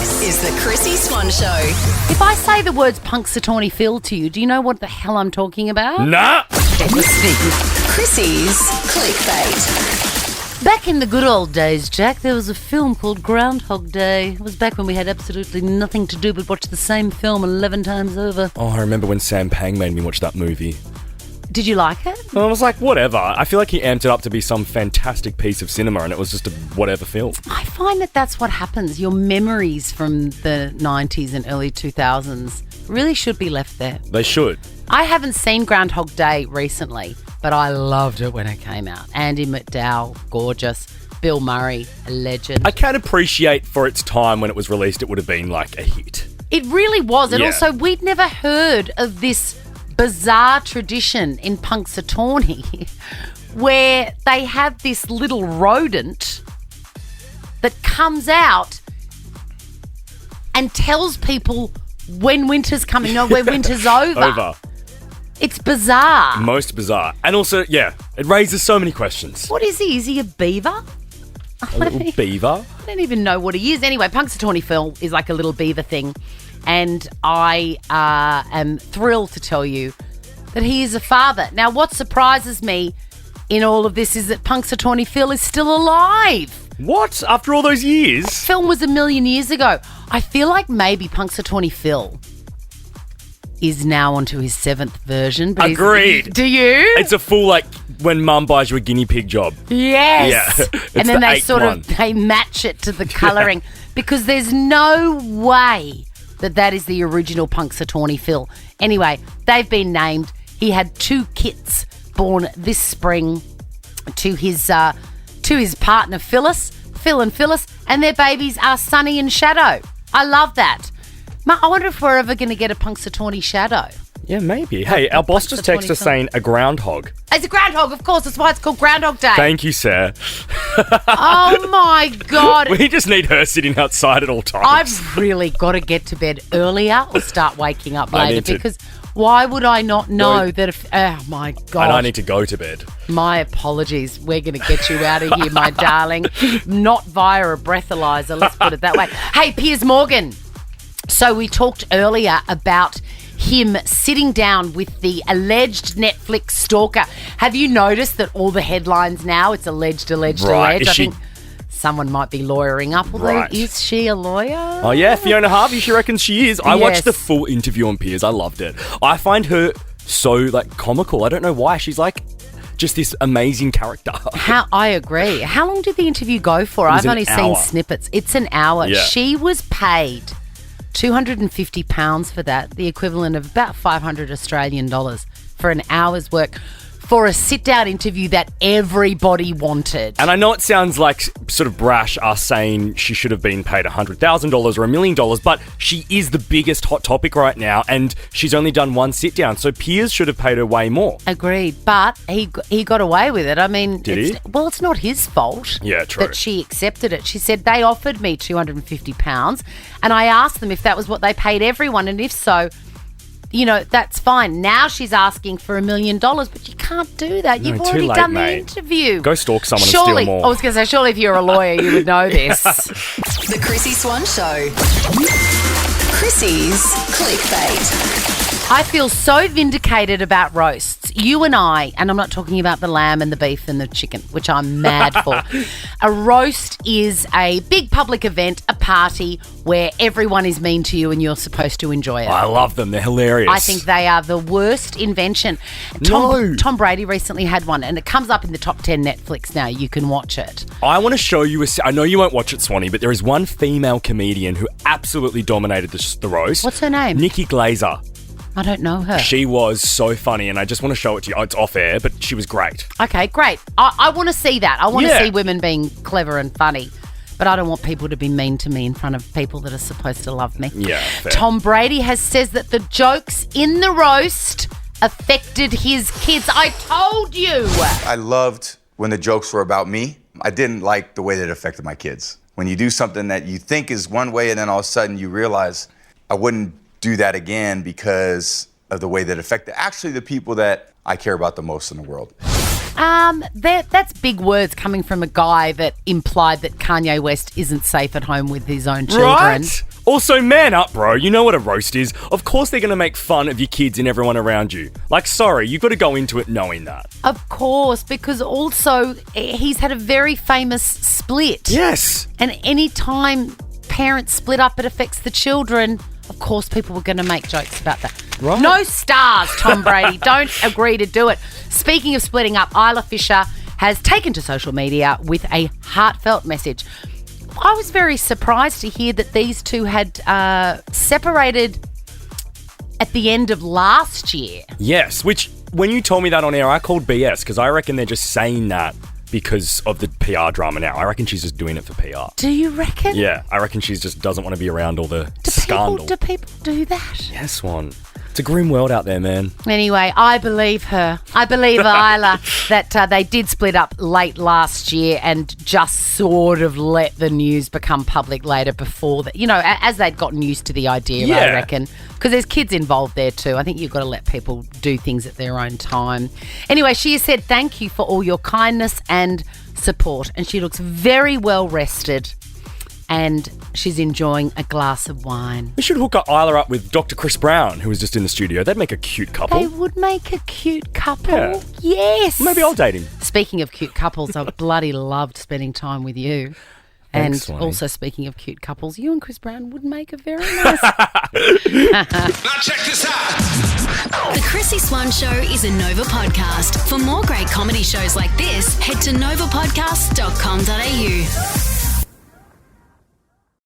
This is the Chrissy Swan Show. If I say the words Punxsutawney Phil to you, do you know what the hell I'm talking about? Nah. Chrissy's Clickbait. Back in the good old days, Jack, there was a film called Groundhog Day. It was back when we had absolutely nothing to do but watch the same film 11 times over. Oh, I remember when Sam Pang made me watch that movie. Did you like it? I was like, whatever. I feel like he amped it up to be some fantastic piece of cinema and it was just a whatever film. I find that that's what happens. Your memories from the 90s and early 2000s really should be left there. They should. I haven't seen Groundhog Day recently, but I loved it when it came out. Andy McDowell, gorgeous. Bill Murray, a legend. I can appreciate for its time when it was released, it would have been like a hit. It really was. And Yeah. also, we'd never heard of this bizarre tradition in Punxsutawney where they have this little rodent that comes out and tells people when winter's coming, no, when winter's over. It's bizarre. Most bizarre. And also, yeah, it raises so many questions. What is he? Is he a beaver? A little beaver? I don't even know what he is. Anyway, Punxsutawney Phil is like a little beaver thing. And I am thrilled to tell you that he is a father. Now, what surprises me in all of this is that Punxsutawney Phil is still alive. What? After all those years? Film was 1,000,000 years ago. I feel like maybe Punxsutawney Phil is now onto his 7th version. But Agreed. Do you? It's a full, like, when mum buys you a guinea pig job. Yes. Yeah. And then the they 8th sort one. of, they match it to the colouring because there's no way that is the original Punxsutawney Phil. Anyway, they've been named. He had 2 kits born this spring to his partner Phil and Phyllis, and their babies are Sunny and Shadow. I love that. I wonder if we're ever going to get a Punxsutawney Shadow. Yeah, maybe. Hey, our boss just texted us saying a groundhog. It's a groundhog, of course. That's why it's called Groundhog Day. Thank you, sir. Oh, my God. We just need her sitting outside at all times. I've really got to get to bed earlier or start waking up I later need to. because why would I not know No. that if... Oh, my God. And I need to go to bed. My apologies. We're going to get you out of here, my darling. Not via a breathalyzer, let's put it that way. Hey, Piers Morgan. So we talked earlier about him sitting down with the alleged Netflix stalker. Have you noticed that all the headlines now, it's alleged. Right. I Is she- think someone might be lawyering up. Although, Right. is she a lawyer? Oh, yeah, Fiona Harvey, she reckons she is. I Yes. watched the full interview on Piers. I loved it. I find her so, like, comical. I don't know why. She's, like, just this amazing character. I agree. How long did the interview go for? was I've an only seen hour. snippets. It's an hour. Yeah. She was paid £250 for that, the equivalent of about 500 Australian dollars for an hour's work for a sit-down interview that everybody wanted. And I know it sounds like sort of brash us saying she should have been paid $100,000 or $1 million, but she is the biggest hot topic right now and she's only done one sit-down, so Piers should have paid her way more. Agreed, but he got away with it. I mean, Did he? Well, it's not his fault. Yeah, true. That she accepted it. She said they offered me £250, and I asked them if that was what they paid everyone, and if so, you know, that's fine. Now she's asking for $1 million, but you can't do that. You've too already late, done mate. the interview. Go stalk someone Surely, and steal more. I was going to say, surely if you're a lawyer, you would know this. The Chrissy Swan Show. Chrissy's Clickbait. I feel so vindicated about roasts. You and I, and I'm not talking about the lamb and the beef and the chicken, which I'm mad for. A roast is a big public event, a party where everyone is mean to you and you're supposed to enjoy it. I love them. They're hilarious. I think they are the worst invention. Tom Brady recently had one, and it comes up in the top 10 Netflix now. You can watch it. I want to show you I know you won't watch it, Swanee, but there is one female comedian who absolutely dominated the roast. What's her name? Nikki Glazer. I don't know her. She was so funny, and I just want to show it to you. Oh, it's off air, but she was great. Okay, great. I want to see that. I want to Yeah. see women being clever and funny. But I don't want people to be mean to me in front of people that are supposed to love me. Yeah, fair. Tom Brady says that the jokes in the roast affected his kids. I told you. I loved when the jokes were about me. I didn't like the way that it affected my kids. When you do something that you think is one way and then all of a sudden you realize I wouldn't do that again because of the way that it affected actually the people that I care about the most in the world. That's big words coming from a guy that implied that Kanye West isn't safe at home with his own children. Right? Also, man up, bro. You know what a roast is. Of course they're going to make fun of your kids and everyone around you. Like, sorry, you've got to go into it knowing that. Of course, because also he's had a very famous split. Yes. And any time parents split up, it affects the children. Of course, people were going to make jokes about that. Right. No stars, Tom Brady. Don't agree to do it. Speaking of splitting up, Isla Fisher has taken to social media with a heartfelt message. I was very surprised to hear that these two had separated at the end of last year. Yes, which when you told me that on air, I called BS because I reckon they're just saying that because of the PR drama now. I reckon she's just doing it for PR. Do you reckon? Yeah, I reckon she just doesn't want to be around all the scandal. Do people do that? Yes, Swan. It's a grim world out there, man. Anyway, I believe her. I believe Isla that they did split up late last year and just sort of let the news become public later before that. You know, as they'd gotten used to the idea, Yeah. I reckon. Because there's kids involved there too. I think you've got to let people do things at their own time. Anyway, she has said thank you for all your kindness and support. And she looks very well rested. And she's enjoying a glass of wine. We should hook up Isla up with Dr. Chris Brown, who was just in the studio. They'd make a cute couple. They would make a cute couple. Yeah. Yes. Maybe I'll date him. Speaking of cute couples, I bloody loved spending time with you. Thanks, And Swanee. also speaking of cute couples, you and Chris Brown would make a very nice... Now check this out. The Chrissy Swan Show is a Nova podcast. For more great comedy shows like this, head to novapodcast.com.au.